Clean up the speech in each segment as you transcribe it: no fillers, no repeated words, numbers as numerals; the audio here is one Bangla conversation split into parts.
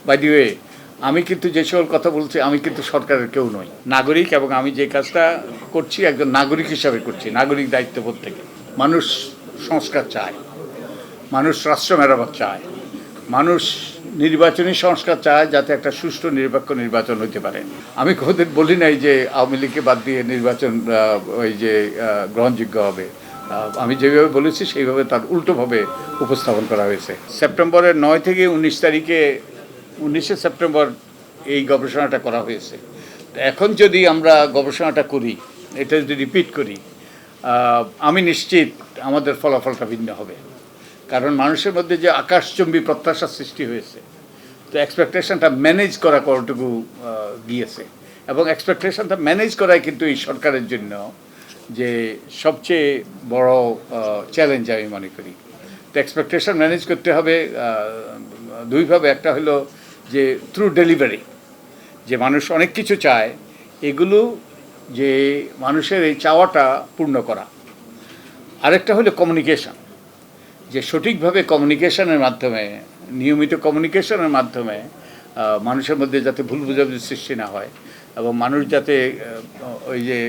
বাই দি ওয়ে, আমি কিন্তু যে সকল কথা বলছি আমি কিন্তু সরকারের কেউ নই, নাগরিক, এবং আমি যে কাজটা করছি একজন নাগরিক হিসাবে করছি, নাগরিক দায়িত্ববোধ থেকে। মানুষ সংস্কার চায়, মানুষ রাষ্ট্র মেরামত চায়, মানুষ নির্বাচনী সংস্কার চায় যাতে একটা সুষ্ঠু নিরপেক্ষ নির্বাচন হতে পারে। আমি কোনোদিন বলি নাই যে আওয়ামী লীগকে বাদ দিয়ে নির্বাচন ওই যে গ্রহণযোগ্য হবে। আমি যেভাবে বলেছি সেইভাবে তার উল্টোভাবে উপস্থাপন করা হয়েছে। সেপ্টেম্বরের 9 থেকে 19 তারিখে 19শে সেপ্টেম্বর এই গবেষণাটা করা হয়েছে। এখন যদি আমরা গবেষণাটা করি, এটা যদি রিপিট করি, আমি নিশ্চিত আমাদের ফলাফলটা ভিন্ন হবে। কারণ মানুষের মধ্যে যে আকাশচুম্বী প্রত্যাশার সৃষ্টি হয়েছে, তো এক্সপেকটেশনটা ম্যানেজ করা কতটুকু গিয়েছে, এবং এক্সপেকটেশনটা ম্যানেজ করাই কিন্তু এই সরকারের জন্য যে সবচেয়ে বড় চ্যালেঞ্জ আমি মনে করি। তো এক্সপেকটেশন ম্যানেজ করতে হবে দুইভাবে। একটা হলো যে থ্রু ডেলিভারি, যে মানুষ অনেক কিছু চায়, এগুলো যে মানুষের এই চাওয়াটা পূর্ণ করা। আরেকটা হলো কমিউনিকেশন, যে সঠিকভাবে কমিউনিকেশনের মাধ্যমে, নিয়মিত কমিউনিকেশনের মাধ্যমে মানুষের মধ্যে যাতে ভুল বোঝাবুঝি সৃষ্টি না হয়, এবং মানুষ যাতে ওই যে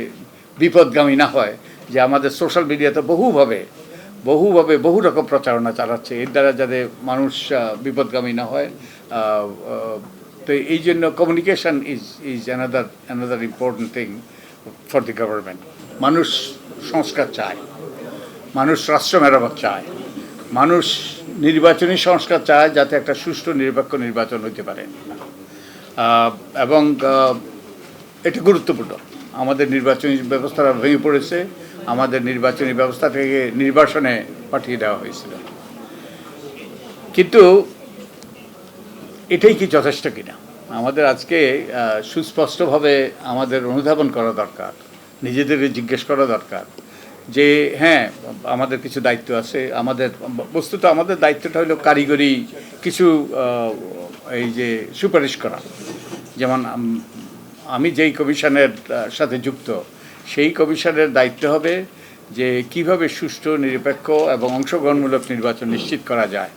বিপদগামী না হয়, যে আমাদের সোশ্যাল মিডিয়াতে বহুভাবে বহু রকম প্রচারণা চালাচ্ছে, এর দ্বারা যাতে মানুষ বিপদগামী না হয়। তো এই জন্য communication is another important thing for the government. মানুষ সংস্কার চায়, মানুষ রাষ্ট্র মেরামত চায়, মানুষ নির্বাচনী সংস্কার চায় যাতে একটা সুষ্ঠু নিরপেক্ষ নির্বাচন হতে পারে, এবং এটা গুরুত্বপূর্ণ। আমাদের নির্বাচনী ব্যবস্থাটা ভেঙে পড়েছে, আমাদের নির্বাচনী ব্যবস্থা থেকে নির্বাসনে পাঠিয়ে দেওয়া হয়েছিল। কিন্তু এটাই কি যথেষ্ট কিনা আমাদের আজকে সুস্পষ্টভাবে আমাদের অনুধাবন করা দরকার, নিজেদেরকে জিজ্ঞেস করা দরকার যে হ্যাঁ, আমাদের কিছু দায়িত্ব আছে। আমাদের বস্তুত আমাদের দায়িত্বটা হলো কারিগরি কিছু এই যে সুপারিশ করা। যেমন আমি যেই কমিশনের সাথে যুক্ত, সেই কমিশনের দায়িত্ব হবে যে কিভাবে সুষ্ঠু, নিরপেক্ষ এবং অংশগ্রহণমূলক নির্বাচন নিশ্চিত করা যায়,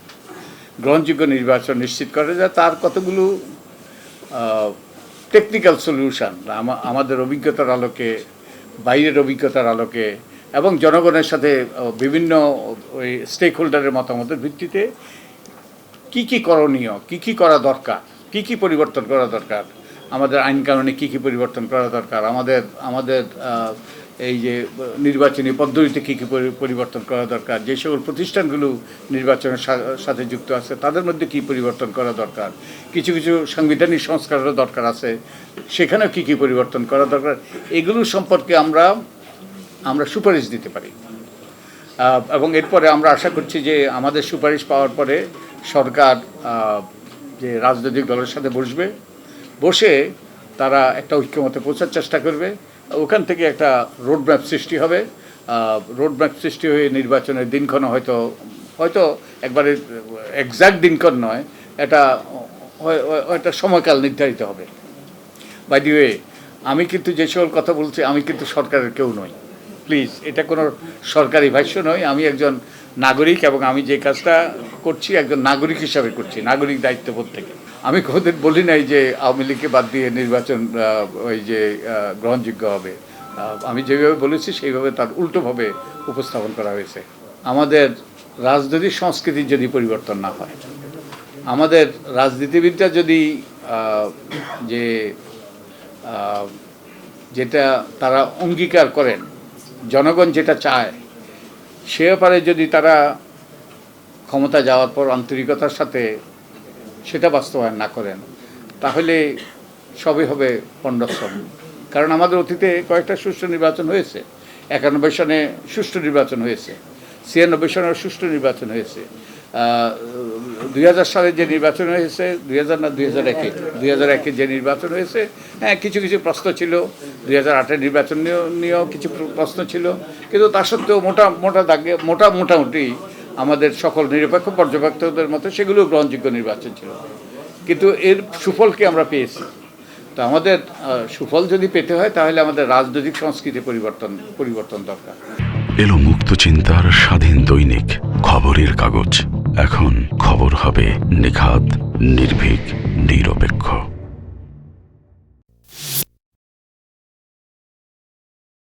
গ্রহণযোগ্য নির্বাচন নিশ্চিত করা যায়। তার কতগুলো টেকনিক্যাল সলিউশন আমাদের অভিজ্ঞতার আলোকে, বাইরের অভিজ্ঞতার আলোকে, এবং জনগণের সাথে বিভিন্ন ওই স্টেক হোল্ডারের মতামতের ভিত্তিতে কি কি করণীয়, কি কি করা দরকার, কি কি পরিবর্তন করা দরকার, আমাদের আইন কানুনে কী কী পরিবর্তন করা দরকার, আমাদের এই যে নির্বাচনী পদ্ধতিতে কী কী পরিবর্তন করা দরকার, যে সকল প্রতিষ্ঠানগুলো নির্বাচনের সাথে যুক্ত আছে তাদের মধ্যে কী পরিবর্তন করা দরকার, কিছু কিছু সাংবিধানিক সংস্কারেরও দরকার আছে, সেখানেও কী কী পরিবর্তন করা দরকার, এগুলো সম্পর্কে আমরা সুপারিশ দিতে পারি। এবং এরপরে আমরা আশা করছি যে আমাদের সুপারিশ পাওয়ার পরে সরকার যে রাজনৈতিক দলের সাথে বসে তারা একটা ঐক্যমতে পৌঁছার চেষ্টা করবে। ওখান থেকে একটা রোডম্যাপ সৃষ্টি হবে। রোডম্যাপ সৃষ্টি হয়ে নির্বাচনের দিনক্ষণ হয়তো একবারে এক্স্যাক্ট দিনক্ষণ নয়, একটা সময়কাল নির্ধারিত হবে। বাই দি ওয়ে, আমি কিন্তু যে সকল কথা বলছি আমি কিন্তু সরকারের কেউ নই, প্লিজ, এটা কোনো সরকারি ভাষ্য নয়। আমি একজন নাগরিক, এবং আমি যে কাজটা করছি একজন নাগরিক হিসাবে করছি, নাগরিক দায়িত্ববোধ থেকে। আমি কোনোদিন বলি নাই যে আওয়ামী লীগকে বাদ দিয়ে নির্বাচন ওই যে গ্রহণযোগ্য হবে। আমি যেভাবে বলেছি সেইভাবে তার উল্টোভাবে উপস্থাপন করা হয়েছে। আমাদের রাজনৈতিক সংস্কৃতির যদি পরিবর্তন না হয়, আমাদের রাজনীতিবিদরা যদি যেটা তারা অঙ্গীকার করেন, জনগণ যেটা চায়, সে ব্যাপারে যদি তারা ক্ষমতা যাওয়ার পর আন্তরিকতার সাথে সেটা বাস্তবায়ন না করেন, তাহলে সবই হবে পণ্ডশ্রম। কারণ আমাদের অতীতে কয়েকটা সুষ্ঠু নির্বাচন হয়েছে। 91 সনে সুষ্ঠু নির্বাচন হয়েছে, 96 সনের সুষ্ঠু নির্বাচন হয়েছে, 2000 সালে যে নির্বাচন হয়েছে, 2000 না 2001 যে নির্বাচন হয়েছে, হ্যাঁ কিছু কিছু প্রশ্ন ছিল, 2008 নির্বাচন নিয়েও কিছু প্রশ্ন ছিল, কিন্তু তা সত্ত্বেও মোটামুটি আমাদের সকল নিরপেক্ষ পর্যবেক্ষকদের মতো সেগুলো গ্রহণযোগ্য নির্বাচন ছিল। কিন্তু এর সুফলকে আমরা পেয়েছি। তো আমাদের সুফল যদি পেতে হয় তাহলে আমাদের রাজনৈতিক সংস্কৃতি পরিবর্তন দরকার। এলো মুক্ত চিন্তার স্বাধীন দৈনিক খবরের কাগজ। এখন খবর হবে নিখাত, নির্ভীক,